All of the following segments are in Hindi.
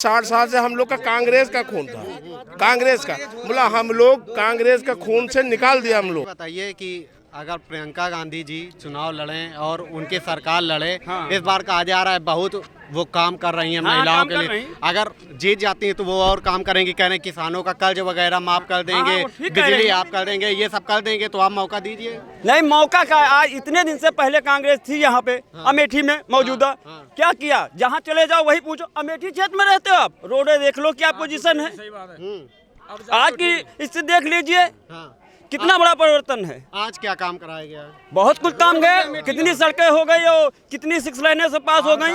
60 साल से हम लोग का कांग्रेस का खून था, कांग्रेस का बोला हम लोग कांग्रेस का खून से निकाल दिया हम लोग। बताइए कि अगर प्रियंका गांधी जी चुनाव लड़ें और उनकी सरकार लड़े, इस बार कहा जा रहा है बहुत वो काम कर रही हैं महिलाओं के लिए। अगर जीत जाती हैं तो वो और काम करेंगी, कह रहे हैं किसानों का कर्ज वगैरह माफ कर देंगे, बिजली आप कर देंगे, ये सब कर देंगे, तो आप मौका दीजिए। नहीं मौका का आज इतने दिन से पहले कांग्रेस थी यहाँ पे अमेठी में मौजूदा। क्या किया? जहाँ चले जाओ वही पूछो। अमेठी क्षेत्र में रहते हो आप, रोडे देख लो क्या पोजीशन है। आज की स्थिति देख लीजिए कितना बड़ा परिवर्तन है। आज क्या काम कराया गया है? बहुत कुछ काम गए, कितनी सड़कें हो गई और कितनी 6 लाइनें से पास हो गई।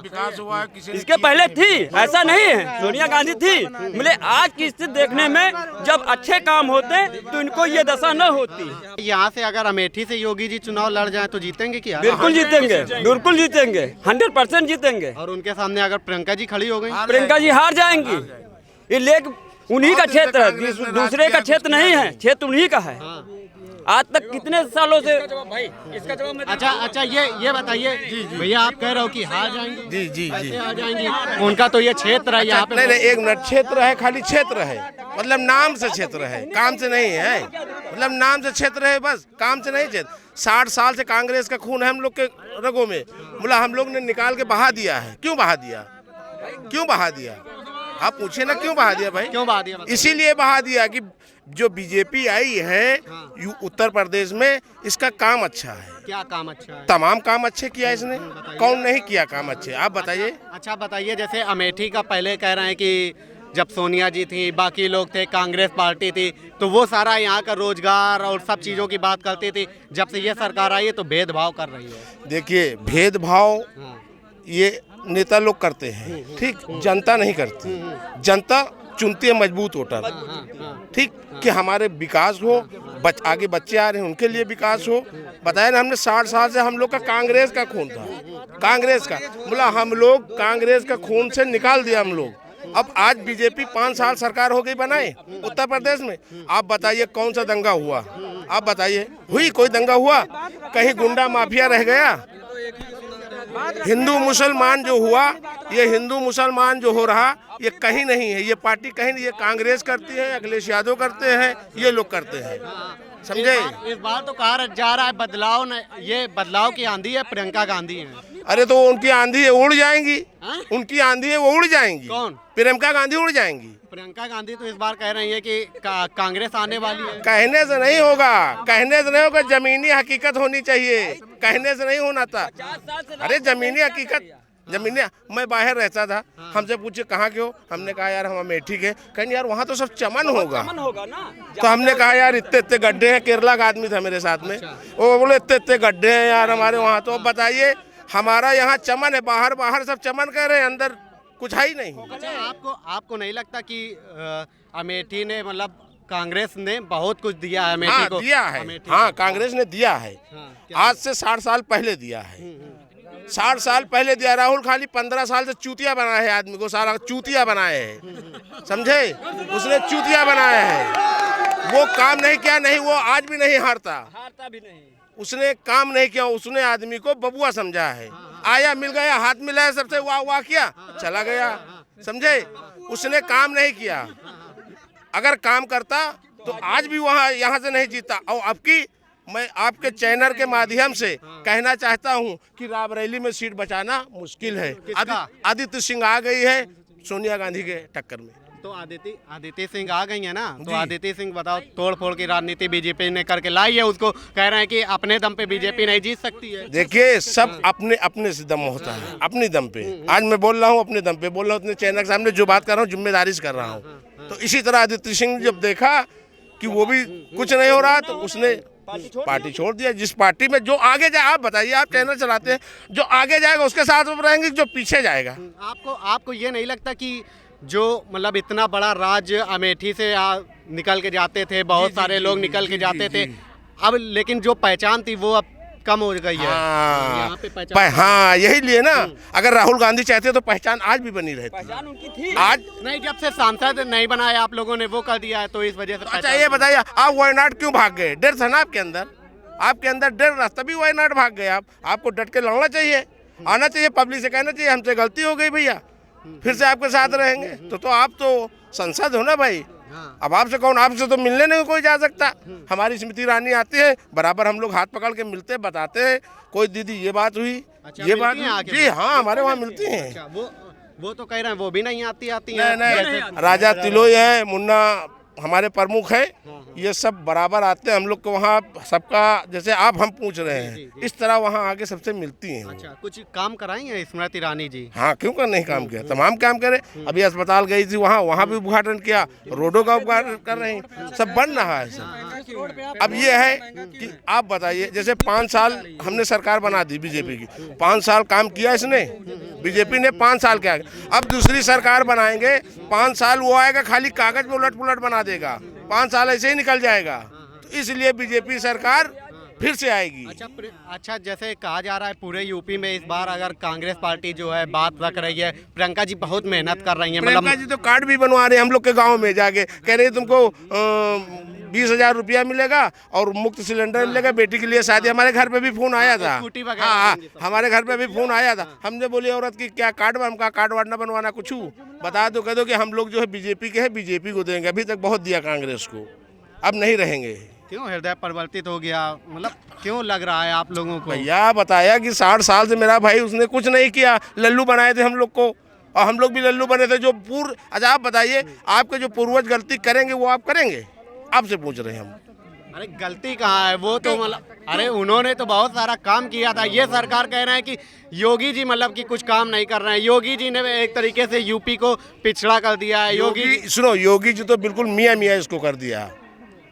विकास हुआ है इसके पहले थी, ऐसा नहीं है, सोनिया गांधी थी। मिले आज की स्थिति देखने में जब अच्छे काम होते तो इनको ये दशा न होती। यहाँ से अगर अमेठी से योगी जी चुनाव लड़ जाए तो जीतेंगे क्या? बिल्कुल जीतेंगे, बिल्कुल जीतेंगे, 100% जीतेंगे। और उनके सामने अगर प्रियंका जी खड़ी हो गई? प्रियंका जी हार जाएंगी। ये लेक उन्हीं का क्षेत्र है, दूसरे का क्षेत्र नहीं है, क्षेत्र उन्हीं का है। आज तक कितने सालों से। अच्छा ये बताइए भैया, आप कह रहे हो कि हार जाएंगे? जी जी जी हार जाएंगी। उनका तो ये क्षेत्र है यहाँ पे। नहीं, एक मिनट, क्षेत्र है, खाली क्षेत्र है, मतलब नाम से क्षेत्र है, काम से नहीं है। मतलब नाम से क्षेत्र है, बस काम से नहीं क्षेत्र। 60 साल से कांग्रेस का खून है हम लोग के रगों में, बोला हम लोग ने निकाल के बहा दिया है। क्यों बहा दिया? क्यों बहा दिया? आप पूछिए ना क्यों बहा दिया भाई? क्यों बहा दिया? इसीलिए बहा दिया कि जो बीजेपी आई है उत्तर प्रदेश में, इसका काम अच्छा है। क्या काम अच्छा है? तमाम काम अच्छे किया इसने, कौन नहीं किया काम अच्छे? आप बताइए। अच्छा बताइए, जैसे अमेठी का पहले कह रहे हैं कि जब सोनिया जी थी, बाकी लोग थे, कांग्रेस पार्टी थी, तो वो सारा यहाँ का रोजगार और सब चीज़ों की बात करती थी। जब से ये सरकार आई है तो भेदभाव कर रही है। देखिए, भेदभाव ये नेता लोग करते हैं, ठीक, जनता नहीं करती। जनता चुनती है मजबूत वोटर, ठीक, कि हमारे विकास हो, आगे बच्चे आ रहे हैं उनके लिए विकास हो। बताया ना, हमने 60 साल से हम लोग का कांग्रेस का खून था, कांग्रेस का बोला हम लोग कांग्रेस का खून से निकाल दिया हम लोग। अब आज बीजेपी 5 साल सरकार हो गई बनाए उत्तर प्रदेश में। आप बताइए कौन सा दंगा हुआ? आप बताइए, हुई कोई दंगा हुआ? कहीं गुंडा माफिया रह गया? हिंदू मुसलमान जो हुआ, ये हिंदू मुसलमान जो हो रहा, ये कहीं नहीं है। ये पार्टी कहीं नहीं, ये कांग्रेस करती है, अखिलेश यादव करते हैं, ये लोग करते हैं, समझे? इस बार तो कहा जा रहा है बदलाव न, ये बदलाव की आंधी है, प्रियंका गांधी है। अरे तो उनकी आंधी है, उड़ जाएंगी। उनकी आंधी है, वो उड़ जाएंगी। कौन? प्रियंका गांधी उड़ जाएंगी। प्रियंका गांधी तो इस बार कह रही है कि कांग्रेस आने वाली है। कहने से नहीं होगा, कहने से नहीं होगा, जमीनी हकीकत होनी चाहिए, कहने से नहीं होना था। अरे जमीनी हकीकत, जमीनी। मैं बाहर रहता था, हमसे पूछे कहाँ के हो? हमने कहा यार हम अमेठी के। कहीं यार वहाँ तो सब चमन होगा ना। तो हमने कहा यार इतने इतने गड्ढे हैं। केरला का आदमी था मेरे साथ में, वो बोले इतने इतने गड्ढे हैं यार हमारे वहाँ। तो बताइए, हमारा यहाँ चमन है, बाहर बाहर सब चमन कर रहे हैं, अंदर कुछ है ही नहीं। अच्छा, आपको नहीं लगता कि अमेठी ने, मतलब कांग्रेस ने बहुत कुछ दिया है अमेठी को? दिया है, हाँ कांग्रेस ने दिया है। आज से 60 साल पहले दिया है, 60 साल पहले दिया। राहुल खाली 15 साल से चूतिया बनाया है, आदमी को सारा चूतिया बनाए हैं, समझे? उसने चूतिया बनाया है, वो काम नहीं किया। नहीं, वो आज भी नहीं हारता भी नहीं। उसने काम नहीं किया, उसने आदमी को बबुआ समझा है। आया, मिल गया, हाथ मिलाया, सबसे वाह वाह किया, चला गया, समझे? उसने काम नहीं किया। अगर काम करता तो आज भी वहाँ यहाँ से नहीं जीता। और अब की मैं आपके चैनल के माध्यम से कहना चाहता हूँ कि रायबरेली में सीट बचाना मुश्किल है। आदित्य सिंह आ गई है सोनिया गांधी के टक्कर में। तो आदित्य सिंह आ गई है ना, तो आदित्य सिंह बताओ, तोड़ फोड़ की राजनीति बीजेपी ने करके लाई है। उसको कह रहे हैं कि अपने दम पे बीजेपी नहीं जीत सकती है। देखिए, सब अपने अपने से दम होता है, अपनी दम पे। आज मैं बोल रहा हूँ अपने दम पे बोल रहा हूँ, अपने चैनल के सामने जो बात कर रहा हूँ जिम्मेदारी से कर रहा हूँ। तो इसी तरह आदित्य सिंह जब देखा कि वो भी कुछ नहीं हो रहा, तो उसने पार्टी छोड़ दिया। जिस पार्टी में जो आगे जाए, आप बताइए, आप चैनल चलाते हैं, जो आगे जाएगा उसके साथ वो रहेंगे, जो पीछे जाएगा। आपको ये नहीं लगता कि जो मतलब इतना बड़ा राज्य अमेठी से निकल के जाते थे, बहुत सारे लोग निकल के जाते थे, अब लेकिन जो पहचान थी वो अब कम हो गई है। यहाँ पे पहचान, हाँ यही लिए ना। अगर राहुल गांधी चाहते तो पहचान आज भी बनी रहती। पहचान उनकी थी। आज नहीं, जब से सांसद नहीं बनाया आप लोगों ने, वो कर दिया है, तो इस वजह से। अच्छा ये बताइए, आप वायनाड क्यों भाग गए? डर था ना आपके अंदर, आपके अंदर डर था, तभी वायनाड भाग गए आप। आपको डट के लड़ना चाहिए, आना चाहिए, पब्लिक से कहना चाहिए हमसे गलती हो गई भैया, फिर से आपके साथ रहेंगे। तो आप तो संसद हो ना भाई। अब आपसे कौन, आपसे तो मिलने नहीं कोई जा सकता। हमारी स्मृति ईरानी आती है, बराबर हम लोग हाथ पकड़ के मिलते हैं, बताते हैं कोई दीदी ये बात हुई, ये बात हुई। जी हाँ, हमारे वहाँ मिलती हैं। वो तो कह रहे हैं वो भी नहीं आती नहीं, राजा तिलोई है, मुन्ना हमारे प्रमुख है, ये सब बराबर आते हैं हम लोग को वहाँ। सबका जैसे आप हम पूछ रहे हैं, इस तरह वहाँ आके सबसे मिलती हैं। अच्छा, कुछ काम कराई है स्मृति ईरानी जी? हाँ, क्यों कर नहीं काम किया, तमाम काम करे। अभी अस्पताल गई थी, वहाँ भी उद्घाटन किया, रोडों का उद्घाटन कर रहे हैं, सब बन रहा है सब। अब ये है कि आप बताइए, जैसे 5 साल हमने सरकार बना दी बीजेपी की, 5 साल काम किया इसने, बीजेपी ने 5 साल किया। अब दूसरी सरकार बनाएंगे, 5 साल वो आएगा खाली कागज में उलट पुलट बना देगा, 5 साल ऐसे ही निकल जाएगा। तो इसलिए बीजेपी सरकार फिर से आएगी। अच्छा, जैसे कहा जा रहा है पूरे यूपी में इस बार अगर कांग्रेस पार्टी जो है बात रख रही है, प्रियंका जी बहुत मेहनत कर रही हैं। प्रियंका जी तो कार्ड भी बनवा रहे हैं हम लोग के गांव में जाके, कह रहे हैं तुमको 20,000 रुपया मिलेगा और मुफ्त सिलेंडर मिलेगा, बेटी के लिए शादी। हमारे घर पे भी फोन आया था। हाँ, हमारे घर पे भी फोन आया था। हमने बोली औरत की क्या कार्ड, हमका कार्ड वार्ड ना बनवाना, कुछ बता दो, कह दो कि हम लोग जो है बीजेपी के हैं, बीजेपी को देंगे। अभी तक बहुत दिया कांग्रेस को, अब नहीं रहेंगे। क्यों हृदय परिवर्तित हो गया, मतलब क्यों लग रहा है आप लोगों को? भैया बताया कि 60 साल से मेरा भाई, उसने कुछ नहीं किया, लल्लू बनाए थे हम लोग को, और हम लोग भी लल्लू बने थे। जो अच्छा आप बताइए, आपके जो पूर्वज गलती करेंगे वो आप करेंगे? आपसे पूछ रहे हैं हम। अरे गलती कहाँ है, वो तो मतलब अरे उन्होंने तो बहुत सारा काम किया था। ये सरकार कह रहे हैं कि योगी जी मतलब कि कुछ काम नहीं कर रहे हैं। योगी जी ने एक तरीके से यूपी को पिछड़ा कर दिया है। योगी सुनो, योगी जी तो बिल्कुल मियाँ मियाँ इसको कर दिया,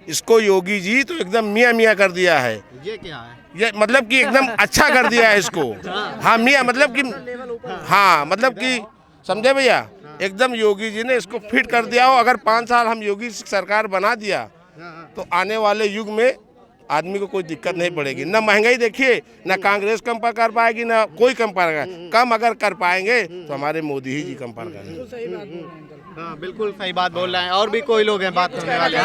इसको योगी जी तो एकदम मियाँ मियाँ कर दिया है। ये क्या है? ये मतलब कि एकदम अच्छा कर दिया है इसको। हाँ, मियाँ मतलब कि, हाँ मतलब कि समझे भैया, एकदम योगी जी ने इसको फिट कर दिया हो। अगर 5 साल हम योगी सरकार बना दिया तो आने वाले युग में आदमी को कोई दिक्कत नहीं पड़ेगी। ना महंगाई देखिए, ना कांग्रेस कम पर कर पाएगी, ना कोई कम पर। कम अगर कर पाएंगे तो हमारे मोदी ही जी कम पर करेंगे। हाँ, बिल्कुल सही बात बोल रहे हैं। और भी कोई लोग हैं बात करने वाले?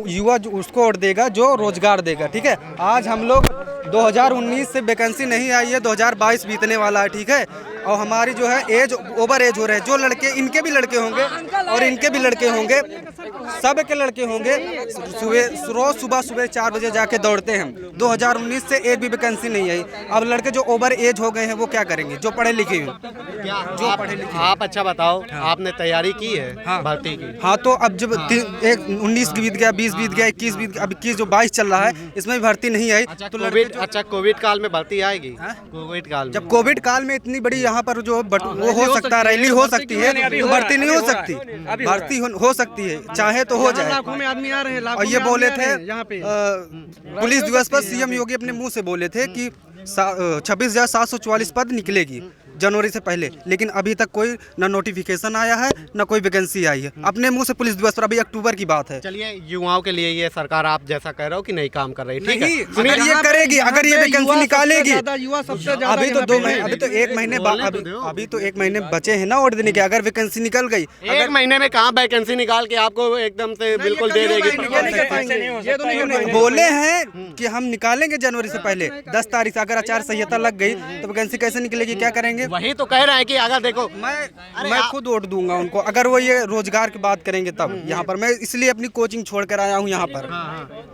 युवा जो उसको वोट देगा जो रोजगार देगा। ठीक है, आज हम लोग 2019 से वैकेंसी नहीं आई है, 2022 बीतने वाला है। ठीक है, और हमारी जो है एज ओवर एज हो रहे हैं। जो लड़के, इनके भी लड़के होंगे और इनके भी लड़के होंगे, सब के लड़के होंगे। रोज सुबह 4 बजे जाके दौड़ते हैं। 2019 से एक भी वैकेंसी नहीं आई। अब लड़के जो ओवर एज हो गए हैं वो क्या करेंगे, जो पढ़े लिखे हैं? जो पढ़े लिखे। आप अच्छा बताओ, आपने तैयारी की है भर्ती की? हाँ, तो अब जब 19 बीत गया, 20 बीत गया, 21 बीत गया, अब 21 जो 22 चल रहा है, इसमें भी भर्ती नहीं आई। तो कोविड काल में भर्ती आएगी? कोविड काल में, जब कोविड काल में इतनी बड़ी यहाँ पर जो वो हो सकता है, रैली हो सकती है, तो भर्ती नहीं हो सकती। भर्ती हो सकती है, चाहे तो हो जाए। लाखों में आदमी आ रहे हैं। और ये बोले थे पुलिस दिवस पर सीएम योगी अपने मुंह से बोले थे कि 26,744 पद निकलेगी जनवरी से पहले, लेकिन अभी तक कोई न नोटिफिकेशन आया है न कोई वैकेंसी आई है। अपने मुंह से पुलिस दिवस पर, अभी अक्टूबर की बात है। चलिए, युवाओं के लिए ये सरकार आप जैसा कह रहे हो कि नहीं काम कर रही, ठीक है, अगर ये करेगी, अगर ये वैकेंसी निकालेगी, युवा सबसे ज्यादा अभी तो 2 महीने, अभी तो 1 महीने, अभी तो 1 महीने बचे हैं ना वोट देने के। अगर वैकेंसी निकल गई, 1 महीने में कहाँ वैकेंसी निकाल के आपको एकदम से बिल्कुल दे देगी? बोले हैं कि हम निकालेंगे जनवरी से पहले 10 तारीख से। अगर आचार संहिता लग गई तो वैकेंसी कैसे निकलेगी, क्या करेंगे? वही तो कह रहे हैं कि अगर देखो, मैं खुद वोट दूंगा उनको अगर वो ये रोजगार की बात करेंगे तब। यहाँ पर मैं इसलिए अपनी कोचिंग छोड़ कर आया हूँ यहाँ पर।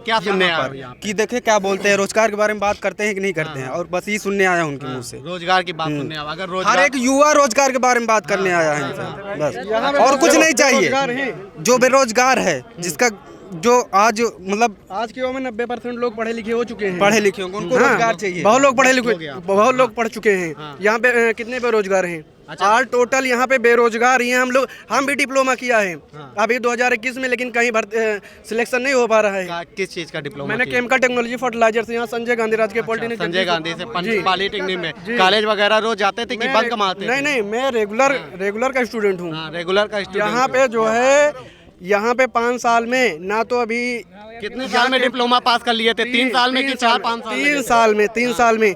क्या सुनने पर कि देखे क्या बोलते हैं, रोजगार के बारे में बात करते हैं कि नहीं करते हैं, और बस ये सुनने आया हूँ उनके मुंह से। रोजगार की बात सुनने, अगर हर एक युवा रोजगार के बारे में बात करने आया है इनसे, बस और कुछ नहीं चाहिए। जो बेरोजगार है, जिसका जो आज मतलब आज के युवा में 90% लोग पढ़े लिखे हो चुके हैं। पढ़े लिखे होंगे, उनको रोजगार चाहिए। बहुत लोग पढ़े लिखे, बहुत लोग पढ़ चुके हैं। यहाँ पे कितने बेरोजगार हैं? ऑल टोटल यहाँ पे बेरोजगार ही हैं हम लोग। हम भी डिप्लोमा किया है अभी 2021 में, लेकिन कहीं सिलेक्शन नहीं हो पा रहा है। किस चीज का डिप्लोमा? मैंने केमिकल टेक्नोलॉजी फर्टिलाइजर से, यहाँ संजय गांधी राजकीय पॉलिटेक्निक। संजय गांधी से पॉलिटेक्निक में कॉलेज वगैरह रोज जाते थे कि बंक मारते? नहीं, मैं रेगुलर का स्टूडेंट हूँ। रेगुलर का स्टूडेंट। यहाँ पे जो है, यहाँ पे 5 साल में ना तो अभी कितने साल में डिप्लोमा पास कर लिए थे? 3 साल में कि 4-5 साल? 3 साल में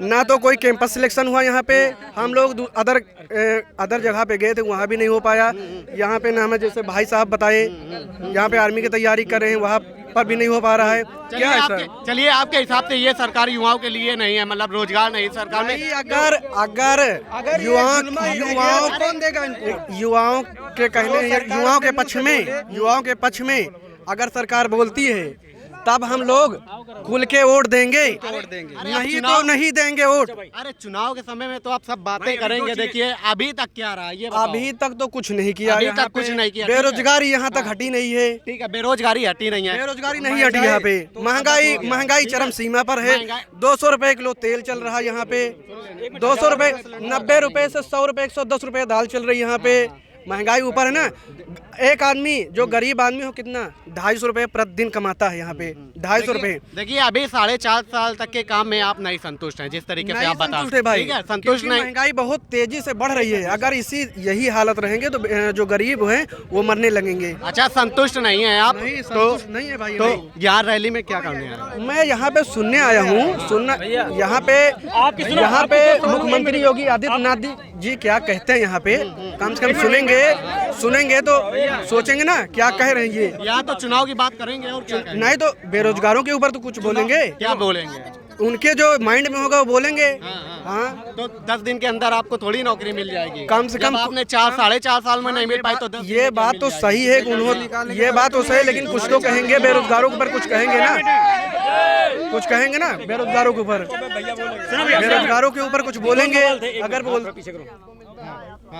ना तो कोई कैंपस सिलेक्शन हुआ यहाँ पे। हम लोग अदर जगह पे गए थे, वहाँ भी नहीं हो पाया। यहाँ पे ना हमें, जैसे भाई साहब बताए, यहाँ पे आर्मी की तैयारी कर रहे हैं, वहाँ पर भी नहीं हो पा रहा है। क्या है सर? चलिए आपके हिसाब से ये सरकार युवाओं के लिए नहीं है, मतलब रोजगार नहीं सरकार में। नहीं, अगर युवाओं के कहने युवाओं के पक्ष में अगर सरकार बोलती है तब हम लोग खुल के वोट देंगे, नहीं तो नहीं देंगे वोट। अरे चुनाव के समय में तो आप सब बातें करेंगे, देखिए अभी तक क्या रहा ये बताओ। अभी तक तो कुछ नहीं किया, अभी यहाँ तक कुछ पे नहीं किया। बेरोजगारी यहाँ तक हटी नहीं है। ठीक है, बेरोजगारी हटी नहीं है, बेरोजगारी नहीं हटी यहाँ पे। महंगाई चरम सीमा पर है। 200 रुपए किलो तेल चल रहा है यहाँ पे, 200 रुपए 90 रुपए से 100 रुपए 110 रुपए दाल चल रही है यहाँ पे। महंगाई ऊपर है ना। एक आदमी जो गरीब आदमी हो कितना 250 रुपए प्रतिदिन कमाता है यहाँ पे, 250 रुपए। देखिए अभी 4.5 साल तक के काम में आप नहीं संतुष्ट हैं, जिस तरीके से आप बता संतुष्ट है भाई, ठीक है, संतुष्ट नहीं। महंगाई बहुत तेजी से बढ़ रही है। अगर यही हालत रहेंगे तो जो गरीब हैं वो मरने लगेंगे। अच्छा, संतुष्ट नहीं है आप? नहीं, तो संतुष्ट नहीं है भाई। तो यहाँ रैली में क्या करने आए? मैं यहाँ पे सुनने आया हूँ। यहाँ पे मुख्यमंत्री योगी आदित्यनाथ जी क्या कहते हैं यहाँ पे, कम से कम सुनेंगे तो सोचेंगे ना क्या कह रहे हैं ये। यहाँ तो चुनाव की बात करेंगे और क्या करेंगे? नहीं तो बेरोजगारों के ऊपर तो कुछ बोलेंगे। क्या बोलेंगे? उनके जो माइंड में होगा वो बोलेंगे। हाँ, तो 10 दिन के अंदर आपको थोड़ी नौकरी मिल जाएगी। कम से कम आपने 4-4.5 साल में नहीं मिल पाई तो 10 ये बात तो सही है कि उन्होंने ये बात तो सही है, लेकिन कुछ तो कहेंगे बेरोजगारों के ऊपर, कुछ कहेंगे ना बेरोजगारों के ऊपर, बेरोजगारों के ऊपर कुछ बोलेंगे। अगर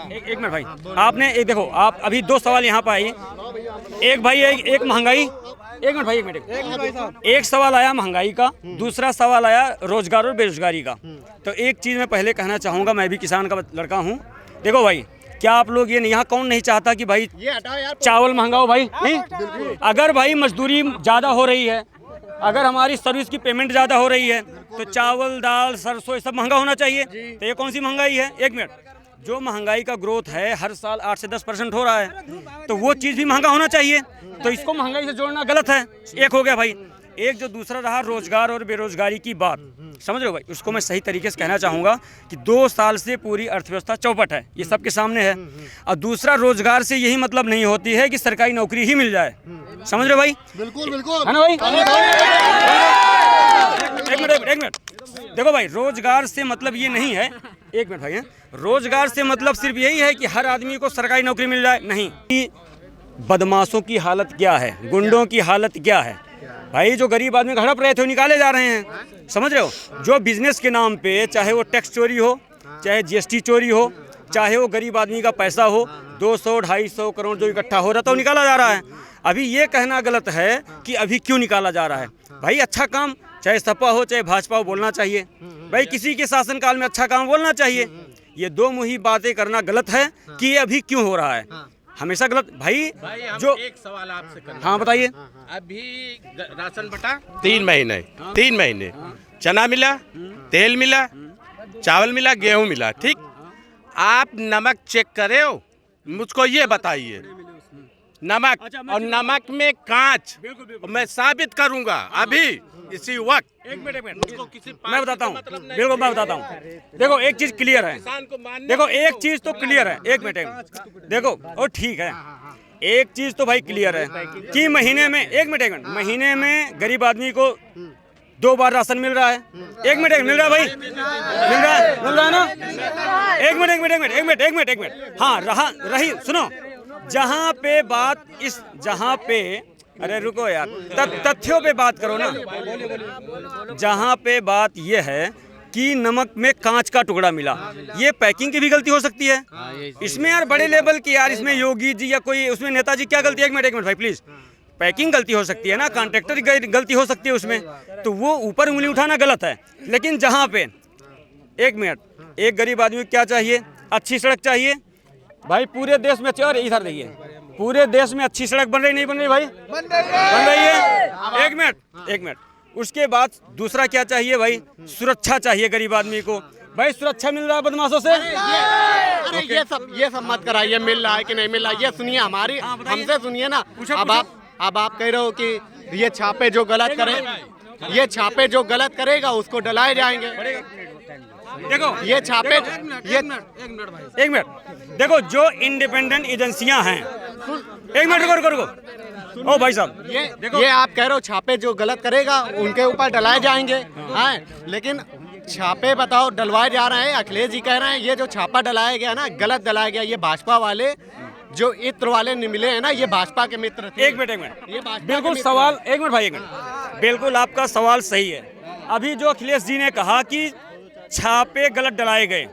एक मिनट भाई, आपने एक देखो, आप अभी 2 सवाल यहाँ पे आई। एक भाई एक महंगाई, एक मिनट भाई, एक मिनट, एक सवाल आया महंगाई का, दूसरा सवाल आया रोजगार और बेरोजगारी का। तो एक चीज़ मैं पहले कहना चाहूँगा, मैं भी किसान का लड़का हूँ। देखो भाई, क्या आप लोग ये यहाँ कौन नहीं चाहता कि भाई चावल महंगा हो भाई? नहीं, अगर भाई मजदूरी ज़्यादा हो रही है, अगर हमारी सर्विस की पेमेंट ज़्यादा हो रही है, तो चावल दाल सरसों ये सब महंगा होना चाहिए। तो ये कौन सी महंगाई है? एक मिनट, जो महंगाई का ग्रोथ है हर साल 8 से 10% हो रहा है, तो वो चीज़ भी महंगा होना चाहिए। तो इसको महंगाई से जोड़ना गलत है। एक हो गया भाई। एक जो दूसरा रहा रोजगार और बेरोजगारी की बात, समझ रहे हो भाई, उसको मैं सही तरीके से कहना चाहूँगा कि 2 साल से पूरी अर्थव्यवस्था चौपट है, ये सबके सामने है। और दूसरा, रोजगार से यही मतलब नहीं होती है कि सरकारी नौकरी ही मिल जाए। समझ रहे हो भाई? बिल्कुल है ना भाई? एक मिनट देखो भाई, रोजगार से मतलब ये नहीं है, एक मिनट भाई, रोजगार से मतलब सिर्फ यही है कि हर आदमी को सरकारी नौकरी मिल जाए, नहीं। बदमाशों की हालत क्या है, गुंडों की हालत क्या है भाई? जो गरीब आदमी हड़प रहे थे वो निकाले जा रहे हैं, समझ रहे हो? जो बिजनेस के नाम पे, चाहे वो टैक्स चोरी हो, चाहे GST चोरी हो, चाहे वो गरीब आदमी का पैसा हो, 200-250 करोड़ जो इकट्ठा हो रहा था वो निकाला जा रहा है। अभी ये कहना गलत है कि अभी क्यों निकाला जा रहा है। भाई अच्छा काम, चाहे सपा हो चाहे भाजपा हो, बोलना चाहिए भाई। किसी के शासनकाल में अच्छा काम बोलना चाहिए। ये दो मुही बातें करना गलत है कि ये अभी क्यों हो रहा है, हमेशा गलत भाई। जो एक सवाल आपसे करना, हाँ बताइए। अभी राशन बटा 3 महीने चना मिला, तेल मिला, चावल मिला, गेहूं मिला, ठीक। आप नमक चेक करे हो? मुझको ये बताइए, नमक और नमक में कांच मैं साबित करूंगा अभी इसी वक्त। एक मिनट मैं बताता हूँ, बिल्कुल मैं बताता हूँ। देखो एक चीज क्लियर है, देखो एक चीज तो क्लियर है, एक मिनट देखो, और ठीक है, एक चीज तो भाई क्लियर है कि महीने में, एक मिनट महीने में गरीब आदमी को 2 बार राशन मिल रहा है। एक मिनट मिल रहा है भाई, मिल रहा है ना? एक मिनट हाँ रही सुनो, जहाँ पे अरे रुको यार, तथ्यों पे बात करो ना। जहाँ पे बात ये है कि नमक में कांच का टुकड़ा मिला, ये पैकिंग की भी गलती हो सकती है इसमें यार, बड़े लेवल की यार, इसमें योगी जी या कोई उसमें नेताजी क्या गलती है? एक मिनट भाई प्लीज, पैकिंग गलती हो सकती है ना, कॉन्ट्रैक्टर की गलती हो सकती है उसमें, तो वो ऊपर उंगली उठाना गलत है। लेकिन जहाँ पे, एक मिनट, एक गरीब आदमी को क्या चाहिए? अच्छी सड़क चाहिए भाई, पूरे देश में। और इधर देखिए, पूरे देश में अच्छी सड़क बन रही नहीं बन रही भाई? बन रही है। एक मिनट उसके बाद दूसरा क्या चाहिए भाई? सुरक्षा चाहिए गरीब आदमी को। भाई सुरक्षा मिल रहा है बदमाशों से? अरे ये सब मत कराइए, मिल रहा है कि नहीं मिल रहा है, ये सुनिए हमारी, हमसे सुनिए ना। अब आप कह रहे हो कि ये छापे जो गलत करे, ये छापे जो गलत करेगा उसको डलाए जाएंगे। देखो ये छापे, एक मिनट देखो, जो इंडिपेंडेंट एजेंसियां हैं, एक मिनट रुको, ओ भाई साहब ये आप कह रहे हो छापे जो गलत करेगा उनके ऊपर डलाए जाएंगे, हाँ, लेकिन छापे बताओ डलवाए जा रहे हैं। अखिलेश जी कह रहे हैं ये जो छापा डलाया गया ना गलत डलाया गया। ये भाजपा वाले जो इत्र वाले मिले हैं ना ये भाजपा के मित्र थे। एक मिनट ये भाजपा बिल्कुल के मित्र सवाल, एक मिनट भाई, एक मिनट, बिल्कुल आपका सवाल सही है। अभी जो अखिलेश जी ने कहा कि छापे गलत डलाए गए,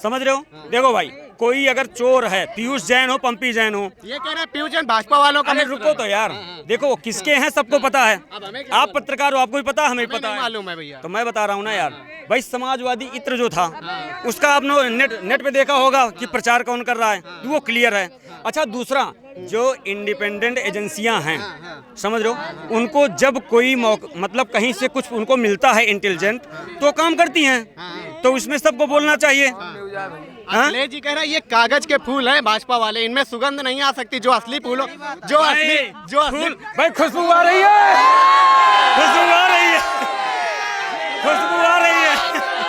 समझ रहे हो? देखो भाई, कोई अगर चोर है, पीयूष जैन हो, पंपी जैन हो, ये कह रहे हैं पीयूष जैन भाजपा वालों का। अरे रुको तो यार, देखो किसके हैं सबको पता है। हमें क्या आप पत्रकार हो, आपको भी पता, हमें पता है। मालूम है भैया। तो मैं बता रहा हूँ ना यार भाई, समाजवादी इत्र जो था उसका आपने नेट पे देखा होगा कि प्रचार कौन कर रहा है, वो क्लियर है। अच्छा, दूसरा जो इंडिपेंडेंट एजेंसियां हैं, समझ रहे हो, उनको जब कोई मतलब कहीं से कुछ उनको मिलता है इंटेलिजेंट तो काम करती हैं, तो इसमें सबको बोलना चाहिए। अखिलेश जी कह रहे हैं ये कागज के फूल हैं भाजपा वाले, इनमें सुगंध नहीं आ सकती। जो असली फूल हो, जो असली भाई खुशबू आ रही है, खुशबू आ